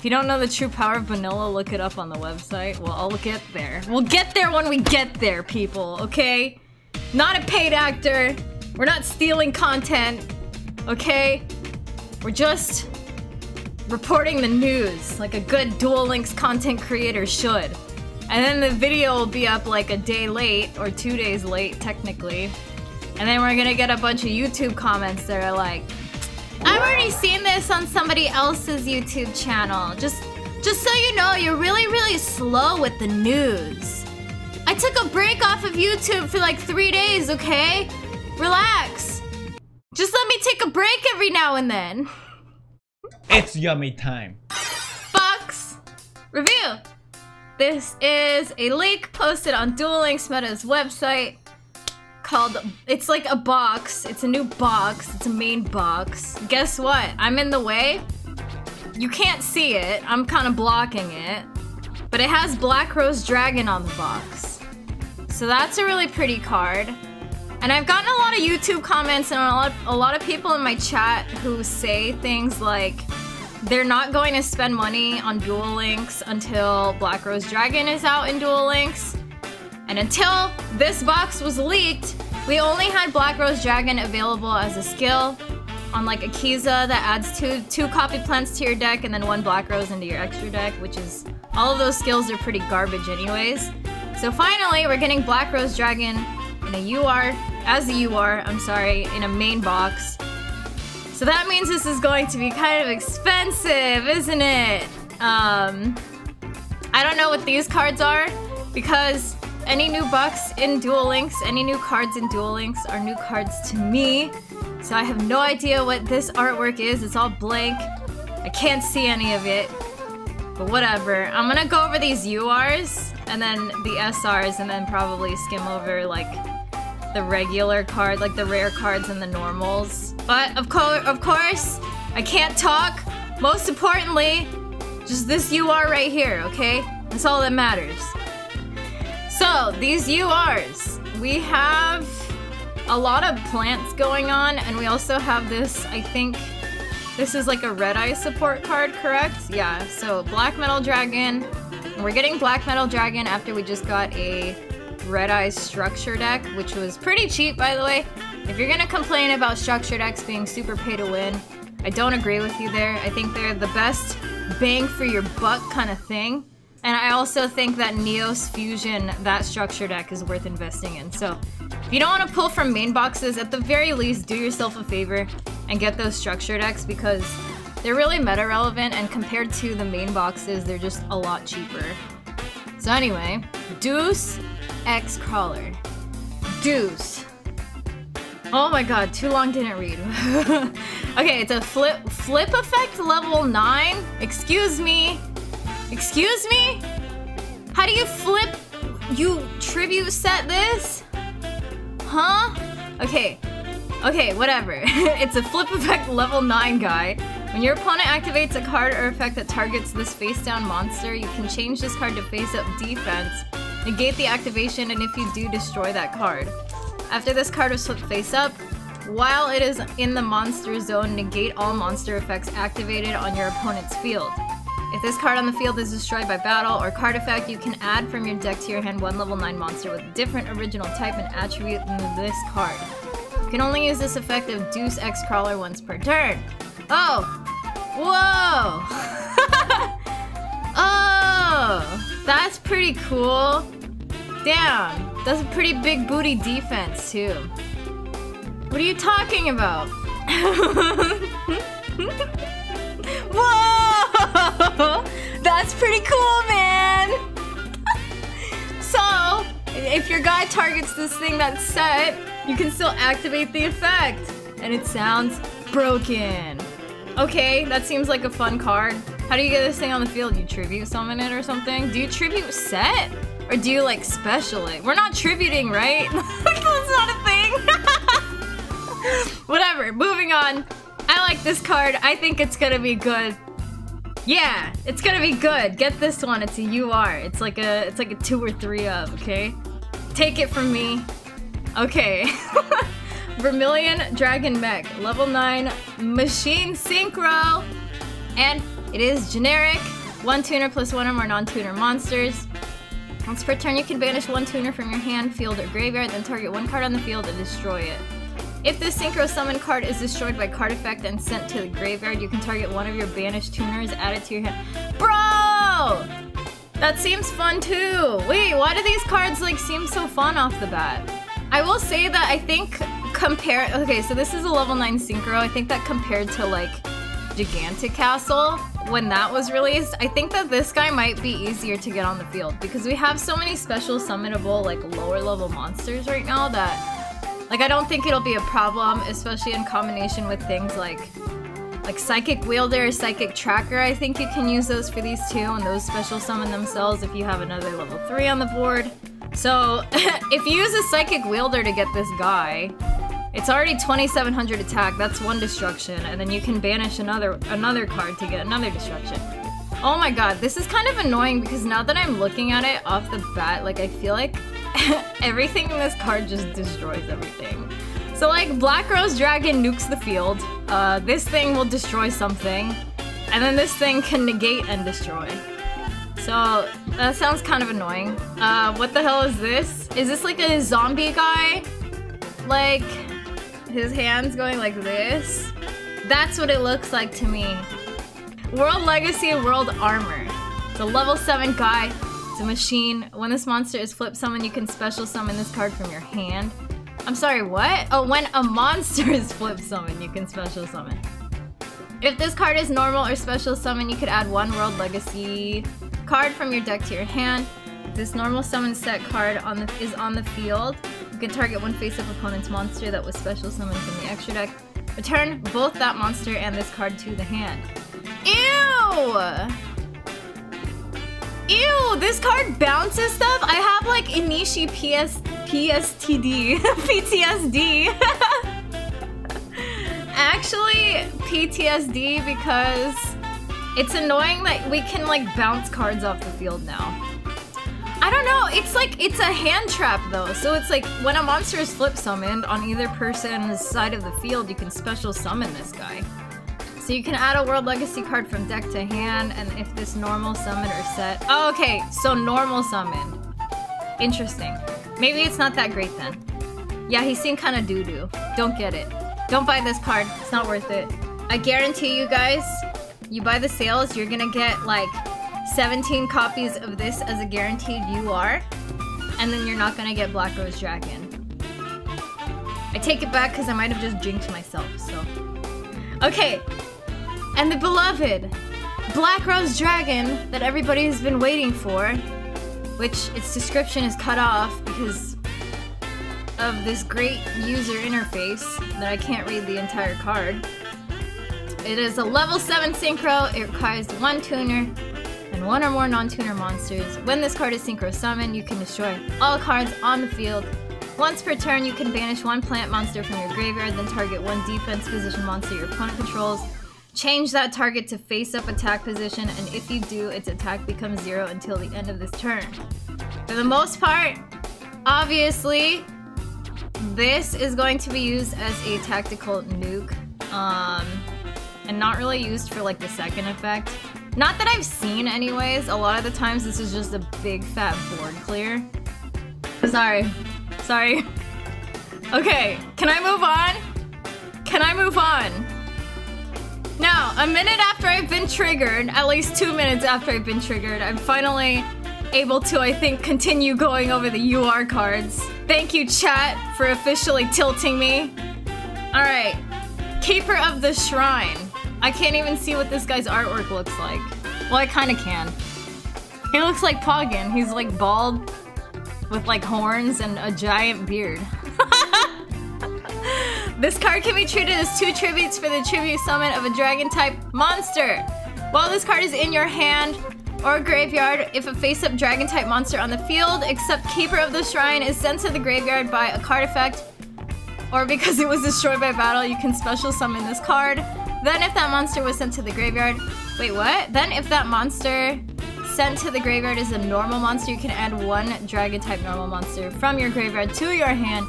If you don't know the true power of vanilla, look it up on the website. Well, I'll get there. We'll get there when we get there, people, okay? Not a paid actor. We're not stealing content, okay? We're just reporting the news like a good Duel Links content creator should. And then the video will be up like a day late, or 2 days late, technically. And then we're gonna get a bunch of YouTube comments that are like, I've already seen this on somebody else's YouTube channel. Just so you know, you're really, really slow with the news. I took a break off of YouTube for like 3 days, okay? Relax. Just let me take a break every now and then. It's yummy time. Box review. This is a leak posted on Duel Links Meta's website called, it's like a box. It's a new box. It's a main box. Guess what? I'm in the way. You can't see it. I'm kind of blocking it. But it has Black Rose Dragon on the box. So that's a really pretty card. And I've gotten a lot of YouTube comments and a lot of people in my chat who say things like they're not going to spend money on Duel Links until Black Rose Dragon is out in Duel Links. And until this box was leaked, we only had Black Rose Dragon available as a skill on like Akiza that adds two copy plants to your deck and then 1 Black Rose into your extra deck, which is, all of those skills are pretty garbage anyways. So finally, we're getting Black Rose Dragon in a UR, as a UR, I'm sorry, in a main box. So that means this is going to be kind of expensive, isn't it? I don't know what these cards are, because any new bucks in Duel Links, any new cards in Duel Links are new cards to me. So I have no idea what this artwork is. It's all blank. I can't see any of it. But whatever. I'm gonna go over these URs and then the SRs and then probably skim over like the regular card, like the rare cards and the normals. But of course, I can't talk. Most importantly, just this UR right here, okay? That's all that matters. So, these URs. We have a lot of plants going on, and we also have this, I think, this is like a Red Eye support card, correct? Yeah, so Black Metal Dragon. And we're getting Black Metal Dragon after we just got a Red Eye structure deck, which was pretty cheap, by the way. If you're gonna complain about structure decks being super pay to win, I don't agree with you there. I think they're the best bang for your buck kind of thing. And I also think that Neos Fusion, that structure deck, is worth investing in. So, if you don't want to pull from main boxes, at the very least, do yourself a favor and get those structure decks because they're really meta relevant, and compared to the main boxes, they're just a lot cheaper. So anyway, Deuce X Crawler. Deuce. Oh my god, too long, didn't read. Okay, it's a flip effect level 9. Excuse me. Excuse me? How do you flip? You tribute set this? Huh? Okay. Okay, whatever. It's a flip effect level 9 guy. When your opponent activates a card or effect that targets this face-down monster, you can change this card to face-up defense, negate the activation, and if you do, destroy that card. After this card is flipped face-up, while it is in the monster zone, negate all monster effects activated on your opponent's field. If this card on the field is destroyed by battle or card effect, you can add from your deck to your hand 1 level 9 monster with a different original type and attribute than this card. You can only use this effect of Deuce X Crawler once per turn. Oh! Whoa! Oh! That's pretty cool. Damn, that's a pretty big booty defense too. What are you talking about? Whoa! That's pretty cool, man! So, if your guy targets this thing that's set, you can still activate the effect. And it sounds broken. Okay, that seems like a fun card. How do you get this thing on the field? You tribute summon it or something? Do you tribute set? Or do you like special it? We're not tributing, right? That's not a thing. Whatever, moving on. I like this card. I think it's gonna be good. Yeah, it's gonna be good. Get this one. It's a UR. It's like a 2 or 3 of, okay? Take it from me. Okay. Vermilion Dragon Mech, level 9 Machine Synchro. And It is generic. 1 tuner plus 1 or more non-tuner monsters. Once per turn, you can banish 1 tuner from your hand, field, or graveyard, then target 1 card on the field and destroy it. If this Synchro Summon card is destroyed by card effect and sent to the graveyard, you can target 1 of your banished tuners, add it to your hand. Bro! That seems fun too! Wait, why do these cards like seem so fun off the bat? I will say that I think okay, so this is a level 9 Synchro. I think that compared to like Gigantic Castle, when that was released, I think that this guy might be easier to get on the field because we have so many special summonable like lower level monsters right now that like I don't think it'll be a problem, especially in combination with things like Psychic Wielder or Psychic Tracker. I think you can use those for these two, and those special summon themselves if you have another level 3 on the board. So if you use a Psychic Wielder to get this guy, it's already 2700 attack, that's 1 destruction, and then you can banish another card to get another destruction. Oh my god, this is kind of annoying because now that I'm looking at it off the bat, like I feel like everything in this card just destroys everything. So like Black Rose Dragon nukes the field, this thing will destroy something, and then this thing can negate and destroy. So that sounds kind of annoying. What the hell is this? Is this like a zombie guy? Like his hands going like this? That's what it looks like to me. World Legacy World Armor. It's a level 7 guy. It's a machine. When this monster is flip summoned, you can special summon this card from your hand. I'm sorry, what? Oh, when a monster is flip summoned, you can special summon. If this card is normal or special summon, you could add 1 World Legacy card from your deck to your hand. If this normal summon set card is on the field, you can target 1 face-up opponent's monster that was special summoned from the extra deck. Return both that monster and this card to the hand. Ew! Ew, this card bounces stuff? I have like Inishi PTSD. Actually, PTSD because it's annoying that we can like bounce cards off the field now. I don't know, it's a hand trap though, so it's like when a monster is flip summoned on either person's side of the field, you can special summon this guy. So you can add a World Legacy card from deck to hand, and if this normal summon or set... Oh, okay, so normal summon. Interesting. Maybe it's not that great then. Yeah, he seemed kind of doo-doo. Don't get it. Don't buy this card, it's not worth it. I guarantee you guys, you buy the sales, you're gonna get like 17 copies of this as a guaranteed UR, and then you're not gonna get Black Rose Dragon. I take it back because I might have just jinxed myself, so... Okay, and the beloved Black Rose Dragon that everybody has been waiting for, which its description is cut off because of this great user interface that I can't read the entire card. It is a level 7 Synchro. It requires 1 tuner and 1 or more non-tuner monsters. When this card is Synchro Summoned, you can destroy all cards on the field. Once per turn, you can banish 1 plant monster from your graveyard, then target 1 defense position monster your opponent controls. Change that target to face-up attack position, and if you do, its attack becomes 0 until the end of this turn. For the most part, obviously, this is going to be used as a tactical nuke, and not really used for like the second effect. Not that I've seen anyways, a lot of the times this is just a big fat board clear. Sorry. Okay, can I move on? Can I move on? Now, a minute after I've been triggered, at least 2 minutes after I've been triggered, I'm finally able to, I think, continue going over the UR cards. Thank you, chat, for officially tilting me. Alright, Keeper of the Shrine. I can't even see what this guy's artwork looks like. Well, I kinda can. He looks like Poggin. He's like bald, with like horns and a giant beard. This card can be treated as 2 tributes for the tribute summon of a dragon-type monster. While this card is in your hand or graveyard, if a face-up dragon-type monster on the field, except Keeper of the Shrine, is sent to the graveyard by a card effect, or because it was destroyed by battle, you can special summon this card. Then if that monster was sent to the graveyard... Wait, what? Then if that monster sent to the graveyard is a normal monster, you can add 1 dragon-type normal monster from your graveyard to your hand.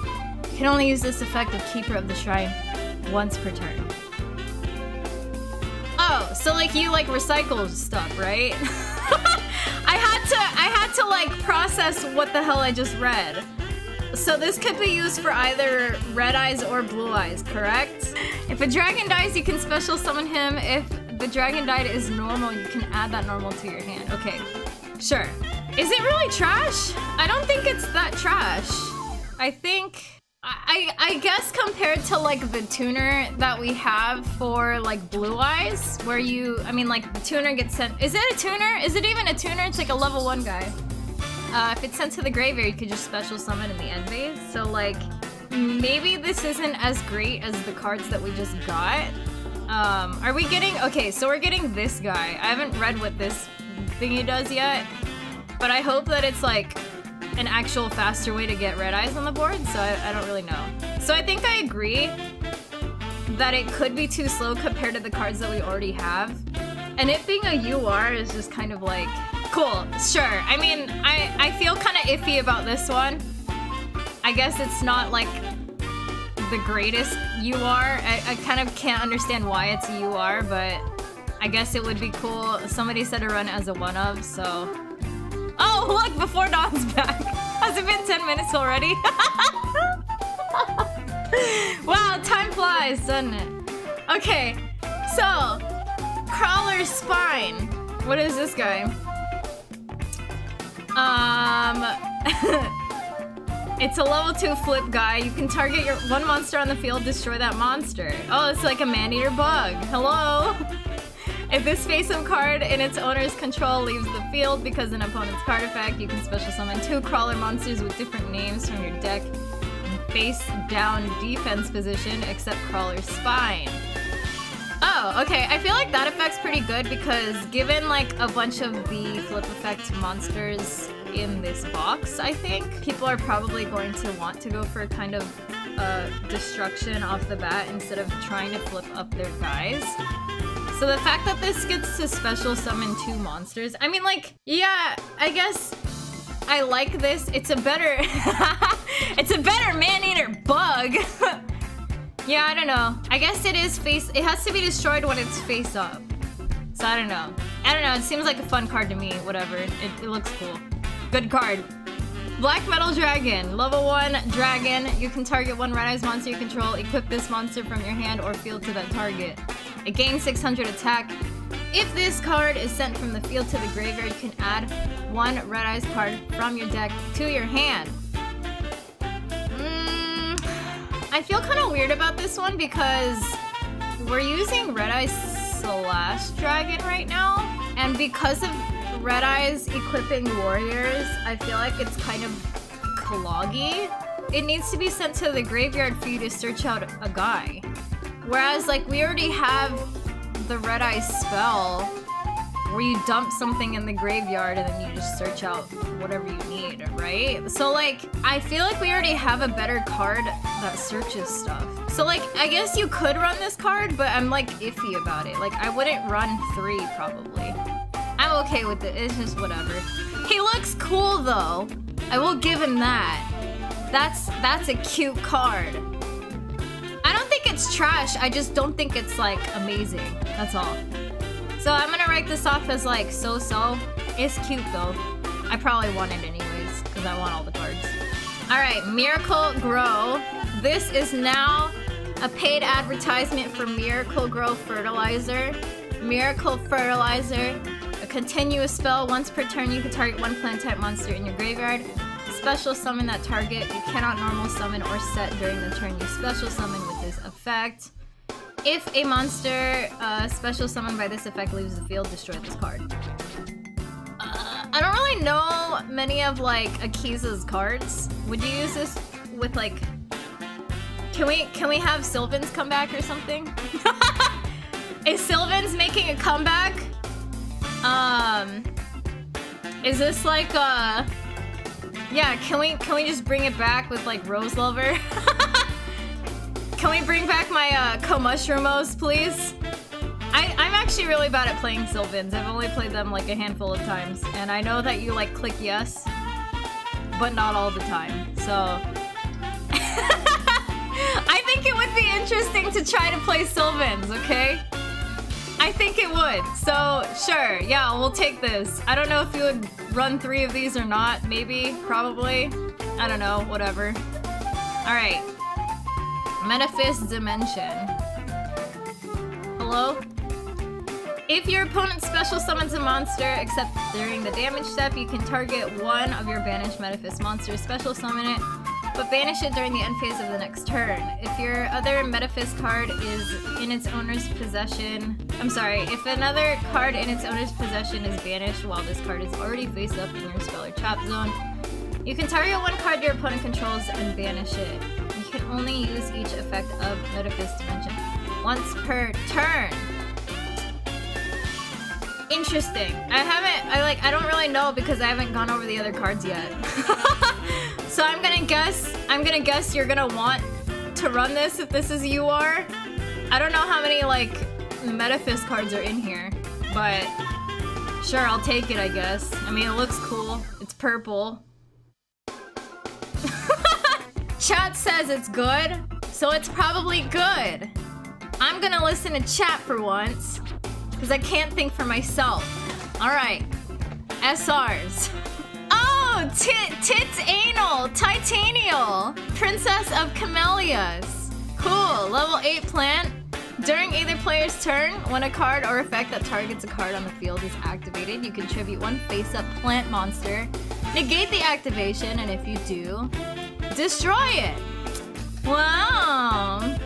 You can only use this effect of Keeper of the Shrine once per turn. Oh, so like you like recycle stuff, right? I had to like process what the hell I just read. So this could be used for either red eyes or blue eyes, correct? If a dragon dies, you can special summon him. If the dragon died is normal, you can add that normal to your hand. Okay, sure. Is it really trash? I don't think it's that trash. I think... I guess compared to like the tuner that we have for like blue eyes, where you, I mean like the tuner gets sent, is it a tuner? Is it even a tuner? It's like a level 1 guy. If it's sent to the graveyard, you could just special summon in the end phase. So like, maybe this isn't as great as the cards that we just got. Are we getting, okay, so we're getting this guy. I haven't read what this thingy does yet, but I hope that it's like an actual faster way to get red eyes on the board, so I don't really know. So I think I agree that it could be too slow compared to the cards that we already have. And it being a UR is just kind of like, cool, sure. I mean, I feel kind of iffy about this one. I guess it's not like the greatest UR. I kind of can't understand why it's a UR, but I guess it would be cool. Somebody said to run as a one of, so... Oh, look, Before Dawn's back. Has it been 10 minutes already? Wow, time flies, doesn't it? Okay, so Crawler's Spine. What is this guy? It's a level 2 flip guy. You can target your one monster on the field, destroy that monster. Oh, it's like a man-eater bug. Hello? If this face-up card in its owner's control leaves the field because an opponent's card effect, you can special summon 2 crawler monsters with different names from your deck in face-down defense position, except Crawler's Spine. Oh, okay. I feel like that effect's pretty good because given like a bunch of the flip effect monsters in this box, I think people are probably going to want to go for kind of destruction off the bat instead of trying to flip up their guys. So the fact that this gets to special summon 2 monsters, I mean like, yeah, I guess I like this. It's a better, it's a better man-eater bug. Yeah, I don't know. I guess it is it has to be destroyed when it's face up. So I don't know. It seems like a fun card to me, whatever. It looks cool. Good card. Black Metal Dragon. Level 1 dragon. You can target 1 red eyes monster you control. Equip this monster from your hand or field to that target. It gains 600 attack. If this card is sent from the field to the graveyard, you can add 1 red eyes card from your deck to your hand. I feel kind of weird about this one because we're using Red Eyes Slash Dragon right now, and because of Red Eyes equipping warriors, I feel like it's kind of cloggy. It needs to be sent to the graveyard for you to search out a guy. Whereas, like, we already have the Red Eyes spell where you dump something in the graveyard and then you just search out whatever you need, right? So, like, I feel like we already have a better card that searches stuff. So, like, I guess you could run this card, but I'm, like, iffy about it. Like, I wouldn't run 3, probably. I'm okay with it. It's just whatever. He looks cool, though. I will give him that. That's a cute card. I don't think it's trash. I just don't think it's, like, amazing. That's all. So I'm gonna write this off as, like, so-so. It's cute, though. I probably want it anyways, because I want all the cards. Alright, Miracle Grow. This is now a paid advertisement for Miracle Grow Fertilizer. Miracle Fertilizer. A continuous spell. Once per turn, you can target 1 plant-type monster in your graveyard. Special summon that target. You cannot normal summon or set during the turn you special summon with this effect. If a monster special summoned by this effect leaves the field, destroy this card. I don't really know many of, like, Akiza's cards. Would you use this with, like... Can we have Sylvan's come back or something? Is Sylvan's making a comeback? Is this like, yeah, can we just bring it back with, like, Rose Lover? Can we bring back my, Komushrumos, please? I'm actually really bad at playing Sylvans. I've only played them, like, a handful of times. And I know that you, like, click yes, but not all the time, so... I think it would be interesting to try to play Sylvans, okay? I think it would. So, sure. Yeah, we'll take this. I don't know if you would run 3 of these or not. Maybe. Probably. I don't know. Whatever. Alright. Metaphys Dimension. Hello? If your opponent special summons a monster, except during the damage step, you can target one of your banished Metaphys monsters, special summon it, but banish it during the end phase of the next turn. If your other Metaphys card is in its owner's possession... if another card in its owner's possession is banished while this card is already face up in your spell or trap zone, you can target one card your opponent controls and banish it. You can only use each effect of Metaphys Dimension once per turn. Interesting. I don't really know because I haven't gone over the other cards yet. So I'm gonna guess you're gonna want to run this if this is you are. I don't know how many like Metaphys cards are in here, but sure, I'll take it, I guess. I mean, it looks cool. It's purple. Chat says it's good, so it's probably good. I'm gonna listen to chat for once, because I can't think for myself. Alright. SRs. Oh! Tits Anal! Titanial! Princess of Camellias. Cool. Level 8 plant. During either player's turn, when a card or effect that targets a card on the field is activated, you contribute one face-up plant monster. Negate the activation, and if you do, destroy it. Wow.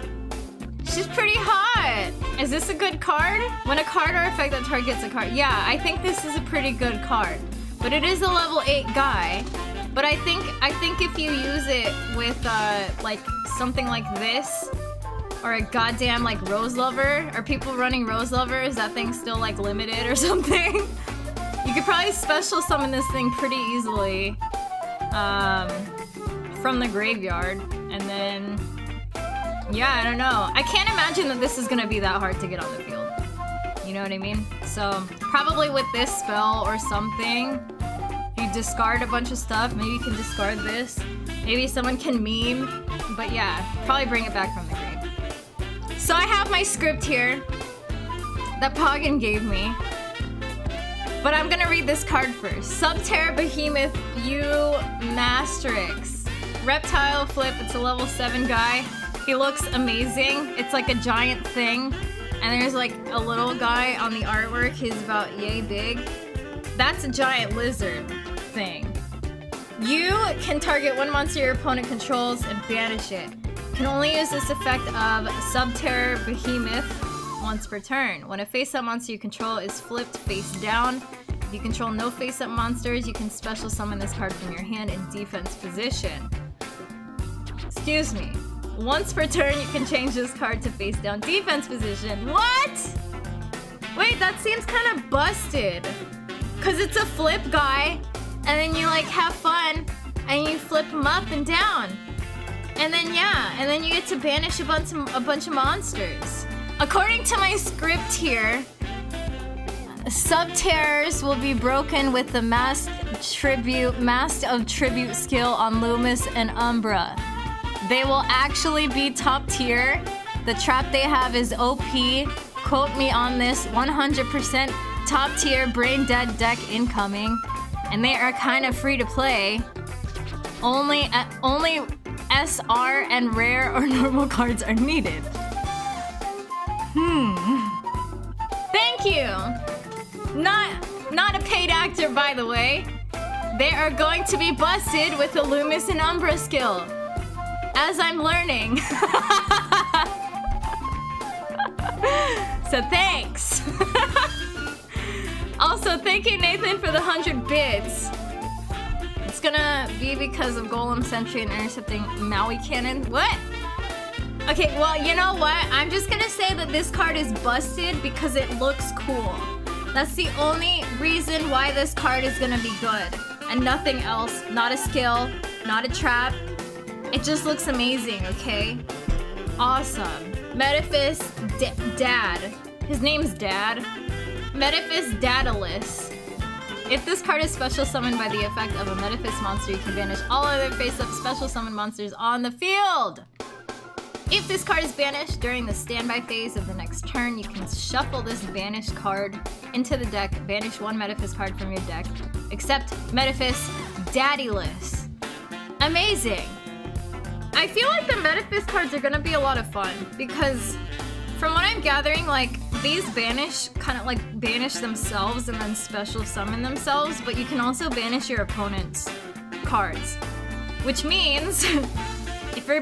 She's pretty hot. Is this a good card? When a card or effect that targets a card. Yeah, I think this is a pretty good card. But it is a level 8 guy. But I think if you use it with like something like this, or a goddamn like Rose Lover, are people running Rose Lover? Is that thing still like limited or something? You could probably special summon this thing pretty easily from the graveyard, and then yeah, I don't know. I can't imagine that this is gonna be that hard to get on the field. You know what I mean? So probably with this spell or something, you discard a bunch of stuff. Maybe you can discard this. Maybe someone can meme. But yeah, probably bring it back from the grave. So I have my script here that Poggin gave me. But I'm gonna read this card first. Subterra Behemoth U Masterix. Reptile flip, it's a level 7 guy. He looks amazing. It's like a giant thing. And there's like a little guy on the artwork. He's about yay big. That's a giant lizard thing. You can target one monster your opponent controls and banish it. Can only use this effect of Subterra Behemoth once per turn. When a face-up monster you control is flipped face down, if you control no face-up monsters, you can special summon this card from your hand in defense position. Excuse me. Once per turn, you can change this card to face down defense position. What? Wait, that seems kind of busted. Cause it's a flip guy, and then you like have fun, and you flip him up and down. And then yeah, and then you get to banish a bunch of monsters. According to my script here, Subterrors will be broken with the Mask of Tribute skill on Loomis and Umbra. They will actually be top tier. The trap they have is OP. Quote me on this, 100% top tier brain dead deck incoming. And they are kind of free to play. Only SR and rare or normal cards are needed. Thank you! Not a paid actor, by the way. They are going to be busted with the Loomis and Umbra skill. As I'm learning. So thanks. Also, thank you, Nathan, for the 100 bits. It's gonna be because of Golem Sentry and intercepting Maui Cannon. What? Okay, well, you know what? I'm just gonna say that this card is busted because it looks cool. That's the only reason why this card is gonna be good. And nothing else. Not a skill, not a trap. It just looks amazing, okay? Awesome. Metaphys Dad. His name's Dad. Metaphys Daedalus. If this card is special summoned by the effect of a Metaphys monster, you can banish all other face-up special summon monsters on the field. If this card is banished during the standby phase of the next turn, you can shuffle this banished card into the deck, banish one Metaphys card from your deck, except Metaphys Daddyless. Amazing! I feel like the Metaphys cards are gonna be a lot of fun, because from what I'm gathering, like, these banish, kind of like banish themselves and then special summon themselves, but you can also banish your opponent's cards. Which means, if you're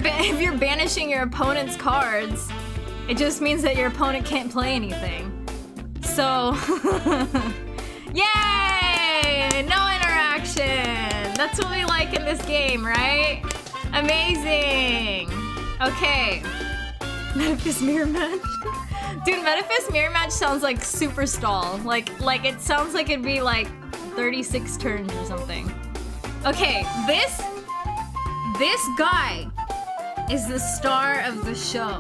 banishing your opponent's cards, it just means that your opponent can't play anything. So, yay! No interaction! That's what we like in this game, right? Amazing! Okay. Metaphys Mirror Match. Dude, Metaphys Mirror Match sounds like super stall. Like it sounds like it'd be like 36 turns or something. Okay, this guy is the star of the show.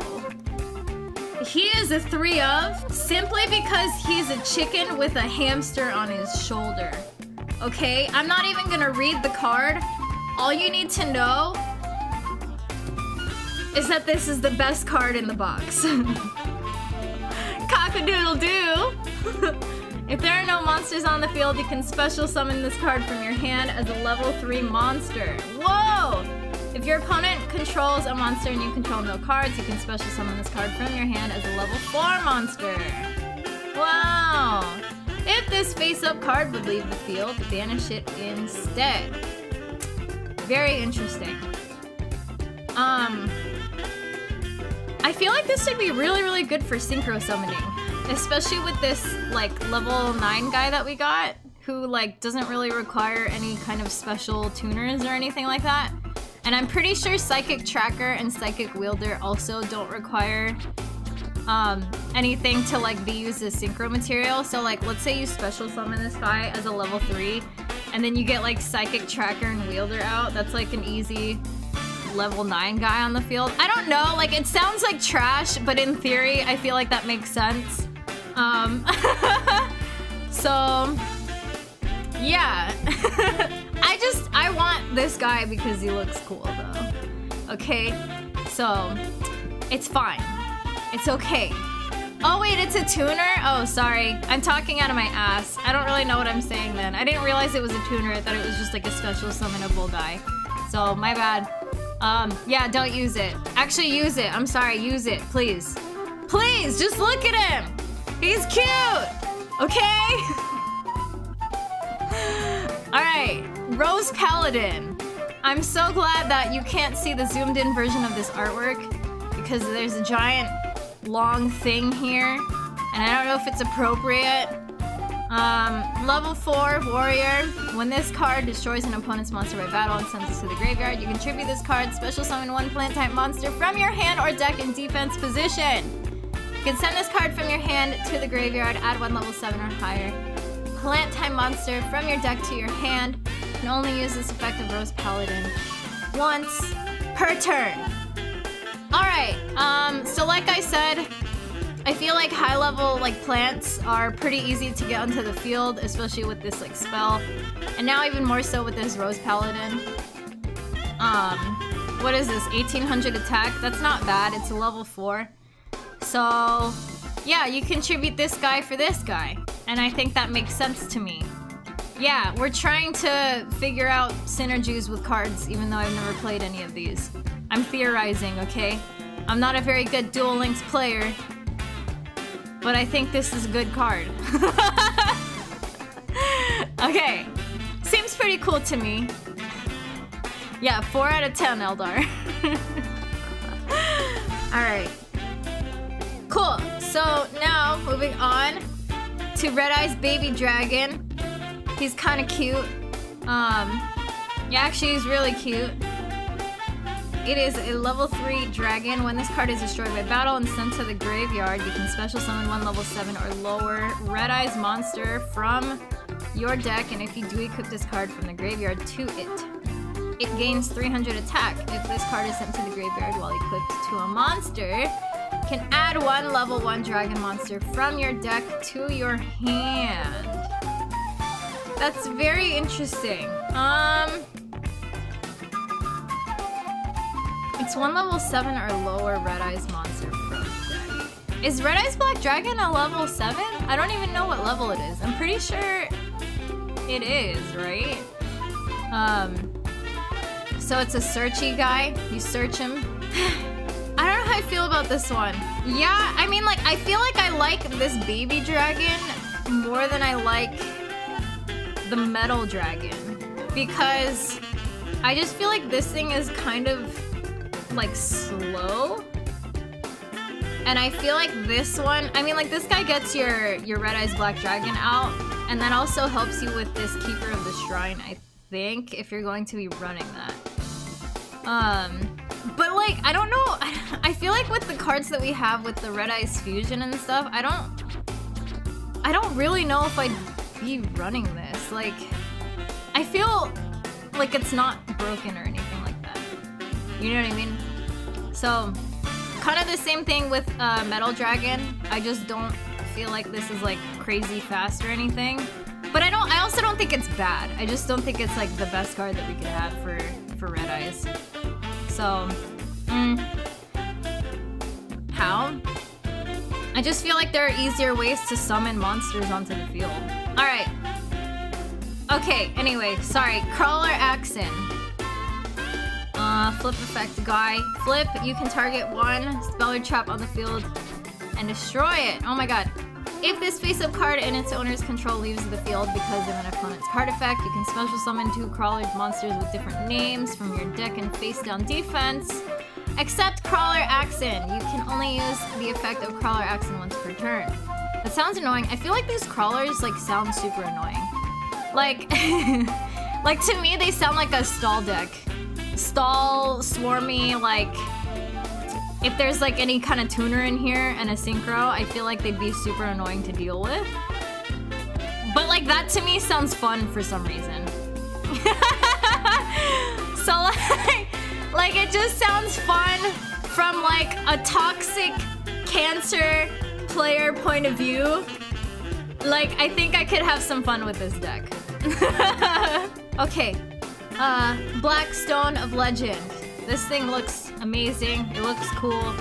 He is a 3 of simply because he's a chicken with a hamster on his shoulder. Okay, I'm not even gonna read the card. All you need to know is that this is the best card in the box. Cock-a-doodle-doo! If there are no monsters on the field, you can special summon this card from your hand as a level 3 monster. Whoa! If your opponent controls a monster and you control no cards, you can special summon this card from your hand as a level 4 monster. Wow! If this face-up card would leave the field, banish it instead. Very interesting. I feel like this would be really, really good for synchro summoning. Especially with this, like, level 9 guy that we got, who, like, doesn't really require any kind of special tuners or anything like that. And I'm pretty sure Psychic Tracker and Psychic Wielder also don't require anything to, like, be used as synchro material. So, like, let's say you special summon this guy as a level 3, and then you get, like, Psychic Tracker and Wielder out. That's, like, an easy level 9 guy on the field. I don't know, like, it sounds like trash, but in theory, I feel like that makes sense. So, yeah. I want this guy because he looks cool, though. Okay? So, it's fine. It's okay. Oh, wait, it's a tuner? Oh, sorry. I'm talking out of my ass. I don't really know what I'm saying then. I didn't realize it was a tuner. I thought it was just, like, a special summonable guy. So, my bad. Yeah, don't use it. Actually, use it. I'm sorry, use it, please. Please, just look at him! He's cute! Okay? Alright, Rose Paladin. I'm so glad that you can't see the zoomed in version of this artwork because there's a giant long thing here and I don't know if it's appropriate. Level 4 warrior. When this card destroys an opponent's monster by battle and sends it to the graveyard, you can tribute this card, special summon one plant type monster from your hand or deck in defense position. You can send this card from your hand to the graveyard, add one level 7 or higher plant type monster from your deck to your hand. You can only use this effect of Rose Paladin once per turn. Alright, so like I said, I feel like high level like plants are pretty easy to get onto the field, especially with this like spell. And now even more so with this Rose Paladin. What is this? 1800 attack? That's not bad. It's a level 4. So yeah, you contribute this guy for this guy. And I think that makes sense to me. Yeah, we're trying to figure out synergies with cards even though I've never played any of these. I'm theorizing, okay? I'm not a very good Duel Links player, but I think this is a good card. Okay, seems pretty cool to me. Yeah, 4 out of 10, Eldar. Alright. Cool, so now moving on to Red Eyes Baby Dragon. He's kind of cute. Yeah, actually he's really cute. It is a level 3 dragon. When this card is destroyed by battle and sent to the graveyard, you can special summon one level 7 or lower Red Eyes monster from your deck, and if you do equip this card from the graveyard to it, it gains 300 attack. If this card is sent to the graveyard while equipped to a monster, you can add one level 1 dragon monster from your deck to your hand. That's very interesting. It's 1 level 7 or lower Red Eyes monster pro deck. Is Red Eyes Black Dragon a level 7? I don't even know what level it is. I'm pretty sure it is, right? So it's a searchy guy. You search him. I don't know how I feel about this one. Yeah, I mean, like, I feel like I like this baby dragon more than I like the metal dragon. Because I just feel like this thing is kind of, like, slow. And I feel like this one, I mean, like, this guy gets your Red Eyes Black Dragon out, and that also helps you with this Keeper of the Shrine, I think, if you're going to be running that. But, like, I don't know, I feel like with the cards that we have with the Red Eyes Fusion and stuff, I don't really know if I'd be running this. Like, I feel like it's not broken or anything like that. You know what I mean? So, kind of the same thing with Metal Dragon. I just don't feel like this is like crazy fast or anything. But I also don't think it's bad. I just don't think it's like the best card that we could have for Red Eyes. So, how? I just feel like there are easier ways to summon monsters onto the field. Alright. Okay, anyway, sorry. Crawler Axon. Flip effect guy. Flip, you can target one spell or trap on the field and destroy it. Oh my god. If this face-up card in its owner's control leaves the field because of an opponent's card effect, you can special summon 2 crawler monsters with different names from your deck and face-down defense. Except Crawler Axon. You can only use the effect of Crawler Axon once per turn. That sounds annoying. I feel like these crawlers like sound super annoying. Like, like to me they sound like a stall deck. Stall, swarmy, like if there's like any kind of tuner in here and a synchro, I feel like they'd be super annoying to deal with. But like that to me sounds fun for some reason. So like it just sounds fun from like a toxic cancer player point of view. Like I think I could have some fun with this deck. Okay. Black Stone of Legend. This thing looks amazing. It looks cool.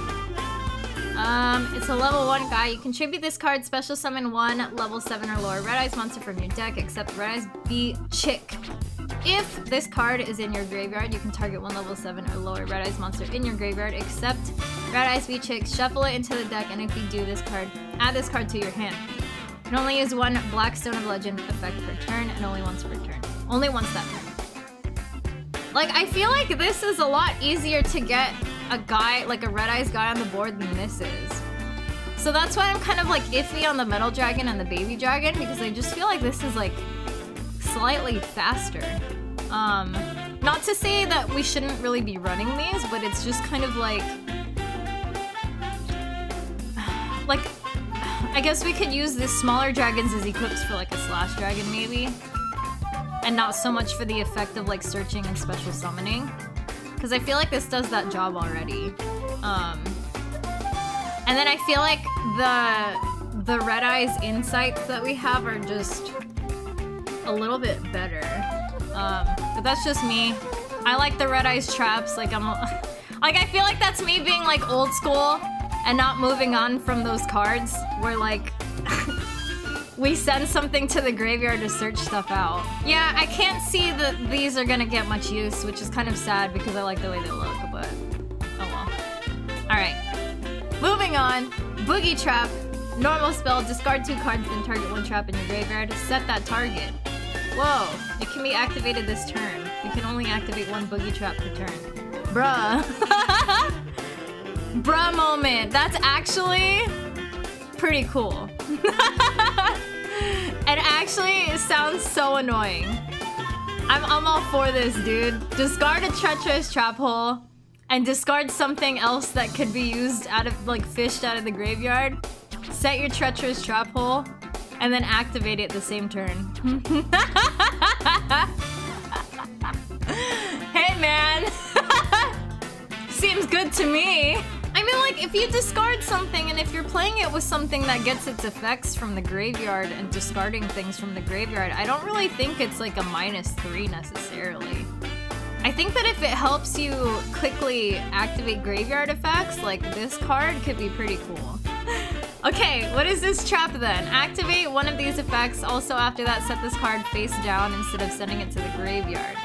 It's a level 1 guy. You contribute this card, special summon 1 level 7 or lower Red Eyes monster from your deck, except Red Eyes B Chick. If this card is in your graveyard, you can target 1 level 7 or lower Red Eyes monster in your graveyard, except Red Eyes B Chick, shuffle it into the deck, and if you do this card, add this card to your hand. You can only use 1 Black Stone of Legend effect per turn, and only once per turn. Only once that turn. Like, I feel like this is a lot easier to get a guy, like a Red Eyes guy on the board than this is. So that's why I'm kind of like iffy on the Metal Dragon and the Baby Dragon, because I just feel like this is like slightly faster. Not to say that we shouldn't really be running these, but it's just kind of like I guess we could use the smaller dragons as equips for like a Slash Dragon maybe. And not so much for the effect of like searching and special summoning. Because I feel like this does that job already. And then I feel like the Red Eyes insights that we have are just a little bit better. But that's just me. I like the Red Eyes traps, like like I feel like that's me being like old school and not moving on from those cards where like we send something to the graveyard to search stuff out. Yeah, I can't see that these are gonna get much use, which is kind of sad because I like the way they look, but oh well. Alright. Moving on. Boogie Trap. Normal spell, discard 2 cards, then target 1 trap in your graveyard. Set that target. Whoa. It can be activated this turn. You can only activate 1 Boogie Trap per turn. Bruh. Bruh moment. That's actually pretty cool. And actually, it sounds so annoying. I'm all for this, dude. Discard a Treacherous Trap Hole and discard something else that could be used out of, like, fished out of the graveyard. Set your Treacherous Trap Hole and then activate it the same turn. Hey, man. Seems good to me. I mean, like, if you discard something and if you're playing it with something that gets its effects from the graveyard and discarding things from the graveyard, I don't really think it's like a -3 necessarily. I think that if it helps you quickly activate graveyard effects, like this card could be pretty cool. Okay, what is this trap then? Activate one of these effects. Also after that, set this card face down instead of sending it to the graveyard.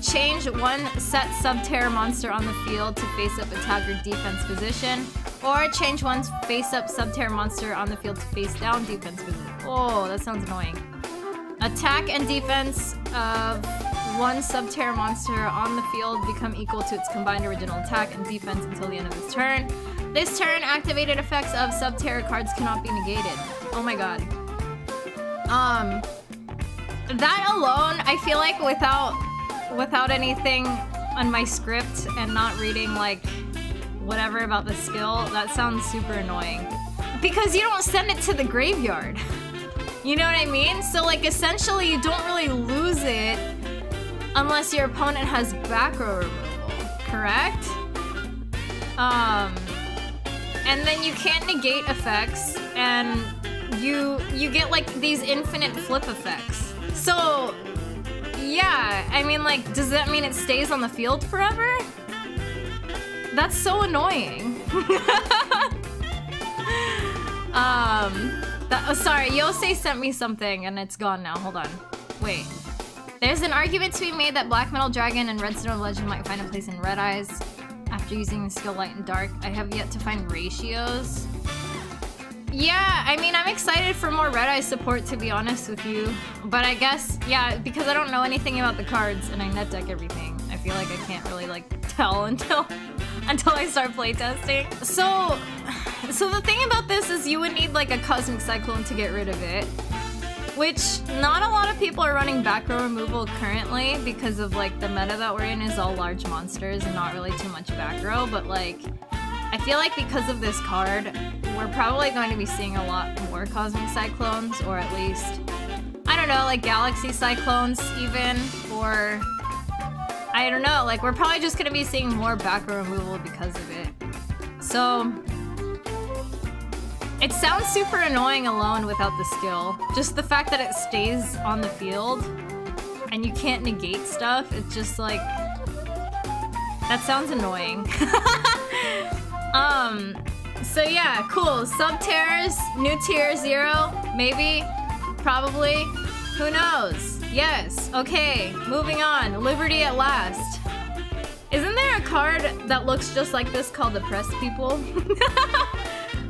Change one set Subterror monster on the field to face up attack or defense position. Or change one face up Subterror monster on the field to face down defense position. Oh, that sounds annoying. Attack and defense of one Subterror monster on the field become equal to its combined original attack and defense until the end of this turn. This turn, activated effects of Subterror cards cannot be negated. Oh my god. That alone, I feel like without anything on my script and not reading like whatever about the skill, that sounds super annoying. Because you don't send it to the graveyard. You know what I mean? So like essentially you don't really lose it unless your opponent has back row removal, correct? And then you can't negate effects, and you get like these infinite flip effects. So yeah, I mean like, does that mean it stays on the field forever? That's so annoying. Sorry, Yosei sent me something and it's gone now, hold on. Wait. There's an argument to be made that Black Metal Dragon and Redstone of Legend might find a place in Red Eyes after using the skill Light and Dark. I have yet to find ratios. Yeah, I mean, I'm excited for more Red Eyes support, to be honest with you. But I guess, yeah, because I don't know anything about the cards and I net deck everything, I feel like I can't really, like, tell until I start playtesting. So the thing about this is you would need, like, a Cosmic Cyclone to get rid of it. Which, not a lot of people are running back row removal currently because of, like, the meta that we're in is all large monsters and not really too much back row, but, like, I feel like because of this card, we're probably going to be seeing a lot more Cosmic Cyclones, or at least, I don't know, like Galaxy Cyclones even, or I don't know, like we're probably just going to be seeing more back row removal because of it. So it sounds super annoying alone without the skill. Just the fact that it stays on the field and you can't negate stuff, it's just like, that sounds annoying. So yeah, cool. Subterrors, new tier 0, maybe, probably, who knows? Yes, okay, moving on. Liberty at Last. Isn't there a card that looks just like this called Oppressed People?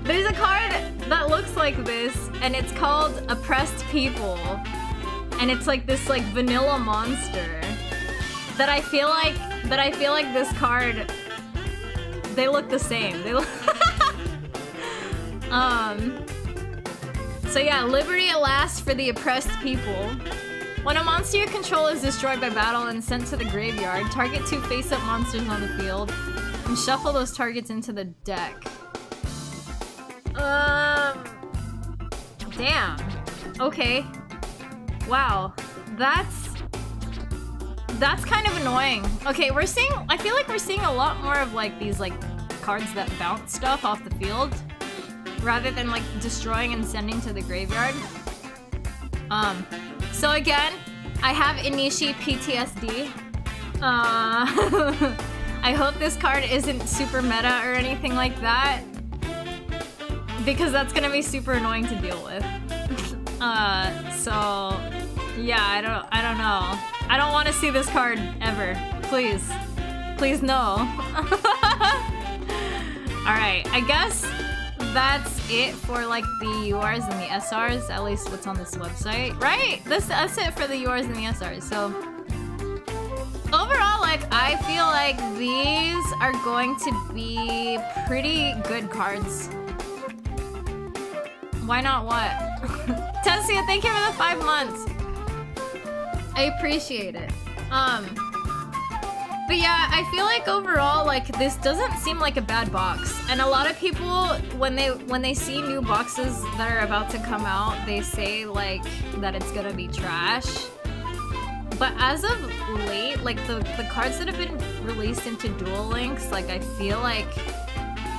There's a card that looks like this, and it's called Oppressed People. And it's like this like vanilla monster that I feel like this card, they look the same. They look so yeah, Liberty at Last for the Oppressed People. When a monster you control is destroyed by battle and sent to the graveyard, target 2 face-up monsters on the field and shuffle those targets into the deck. Damn. Okay. Wow. That's kind of annoying. Okay, I feel like we're seeing a lot more of like these like cards that bounce stuff off the field rather than like destroying and sending to the graveyard. So again, I have Inishi PTSD. I hope this card isn't super meta or anything like that, because that's gonna be super annoying to deal with. So yeah, I don't know. I don't want to see this card ever. Please. Please no. Alright, I guess that's it for like the URs and the SRs, at least what's on this website. Right? That's it for the URs and the SRs. So overall, like, I feel like these are going to be pretty good cards. Why not what? Tessia, thank you for the 5 months. I appreciate it. But yeah, I feel like overall, like, this doesn't seem like a bad box. And a lot of people, when they see new boxes that are about to come out, they say, like, that it's gonna be trash. But as of late, like, the cards that have been released into Duel Links, like, I feel like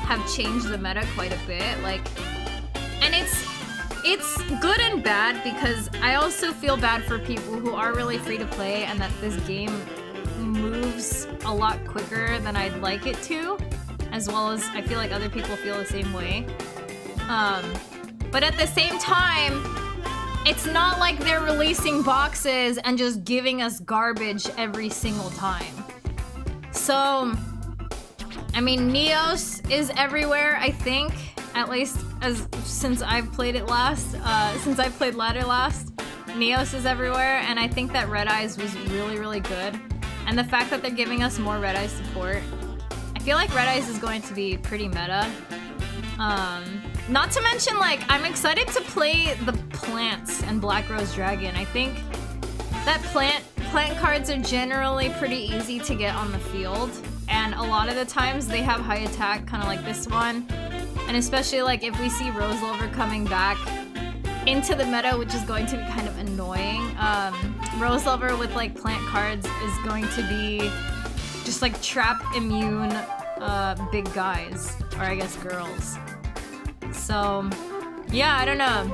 have changed the meta quite a bit. Like, and it's good and bad, because I also feel bad for people who are really free to play and that this game moves a lot quicker than I'd like it to, as well as I feel like other people feel the same way. But at the same time, it's not like they're releasing boxes and just giving us garbage every single time. So, I mean, Neos is everywhere, I think. At least since I've played it last, since I played Ladder last. Neos is everywhere, and I think that Red Eyes was really, really good. And the fact that they're giving us more Red Eyes support, I feel like Red Eyes is going to be pretty meta. Not to mention, like, I'm excited to play the plants and Black Rose Dragon. I think that plant cards are generally pretty easy to get on the field, and a lot of the times they have high attack, kind of like this one. And especially, like, if we see Rose Lover coming back into the meta, which is going to be kind of annoying. Rose Lover with, like, plant cards is going to be just, like, trap immune big guys. Or, I guess, girls. So, yeah, I don't know.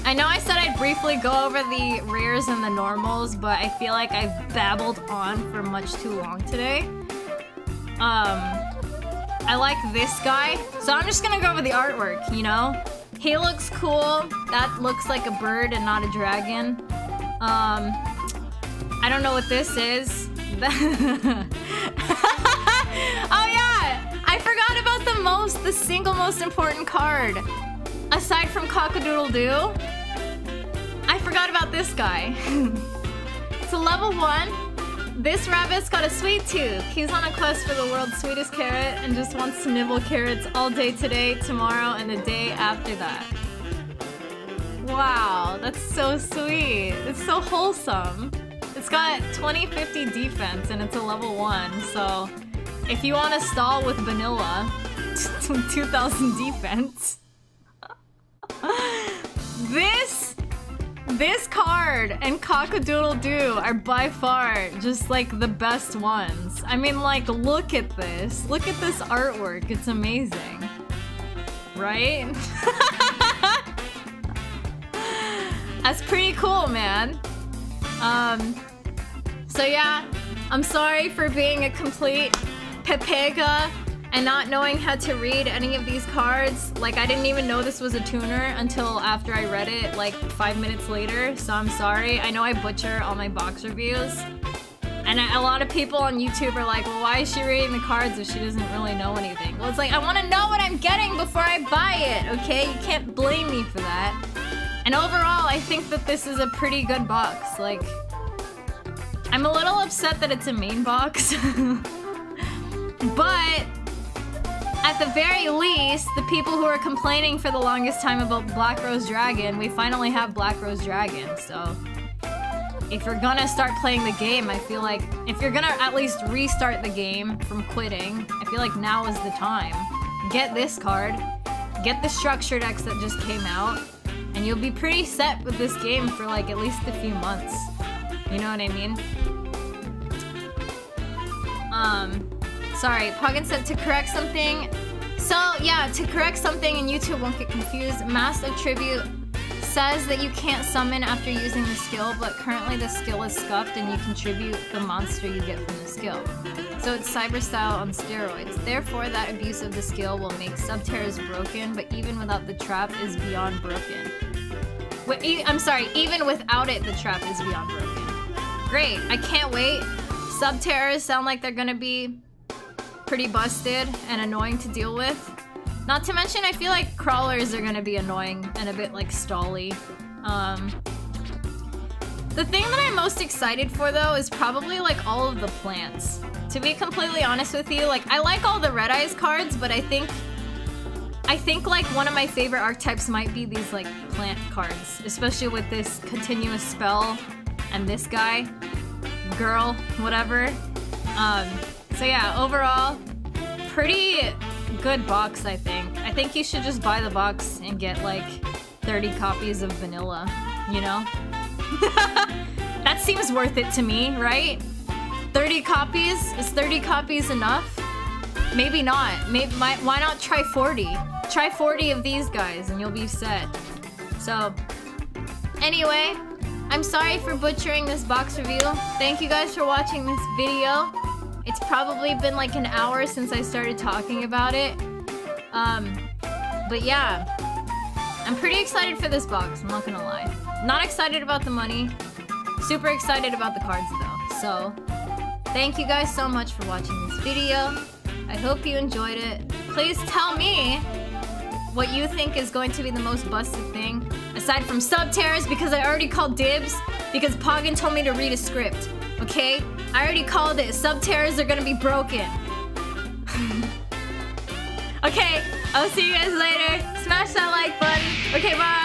I know I said I'd briefly go over the rares and the normals, but I feel like I've babbled on for much too long today. I like this guy, so I'm just gonna go over the artwork, you know? He looks cool. That looks like a bird and not a dragon. I don't know what this is. Oh yeah! I forgot about the single most important card. Aside from Cock-a-doodle-doo, I forgot about this guy. It's a level 1. This rabbit's got a sweet tooth. He's on a quest for the world's sweetest carrot and just wants to nibble carrots all day today, tomorrow, and the day after that. Wow, that's so sweet. It's so wholesome. It's got 2050 defense and it's a level 1, so if you want to stall with vanilla, 2000 defense. This card and Cock-a-doodle-doo are by far just like the best ones. I mean, like, look at this. Look at this artwork. It's amazing. Right? That's pretty cool, man. So yeah, I'm sorry for being a complete pepega and not knowing how to read any of these cards. Like, I didn't even know this was a tuner until after I read it, like, 5 minutes later, so I'm sorry. I know I butcher all my box reviews. And a lot of people on YouTube are like, well, why is she reading the cards if she doesn't really know anything? Well, it's like, I want to know what I'm getting before I buy it, okay? You can't blame me for that. And overall, I think that this is a pretty good box. Like, I'm a little upset that it's a main box. But at the very least, the people who are complaining for the longest time about Black Rose Dragon, we finally have Black Rose Dragon, so if you're gonna start playing the game, I feel like if you're gonna at least restart the game from quitting, I feel like now is the time. Get this card, get the structure decks that just came out, and you'll be pretty set with this game for like at least a few months. You know what I mean? Sorry, Poggin said to correct something. So, yeah, to correct something and YouTube won't get confused, Mass of Tribute says that you can't summon after using the skill, but currently the skill is scuffed and you contribute the monster you get from the skill. So it's Cyber Style on steroids. Therefore, that abuse of the skill will make Subterra's broken, but even without the trap is beyond broken. Wait, I'm sorry, even without it, the trap is beyond broken. Great, I can't wait. Subterras sound like they're gonna be pretty busted and annoying to deal with. Not to mention, I feel like crawlers are gonna be annoying and a bit like stally. The thing that I'm most excited for though is probably like all of the plants. To be completely honest with you, like I like all the Red Eyes cards, but I think like one of my favorite archetypes might be these like plant cards, especially with this continuous spell and this guy, girl, whatever. So yeah, overall, pretty good box, I think. I think you should just buy the box and get like 30 copies of vanilla, you know? That seems worth it to me, right? 30 copies? Is 30 copies enough? Maybe not. Why not try 40? Try 40 of these guys and you'll be set. So, anyway, I'm sorry for butchering this box review. Thank you guys for watching this video. It's probably been like an hour since I started talking about it. But yeah. I'm pretty excited for this box, I'm not gonna lie. Not excited about the money. Super excited about the cards though. So, thank you guys so much for watching this video. I hope you enjoyed it. Please tell me what you think is going to be the most busted thing. Aside from sub-tears, because I already called dibs. Because Poggin told me to read a script. Okay? I already called it. Sub-tears are gonna be broken. Okay, I'll see you guys later. Smash that like button. Okay, bye.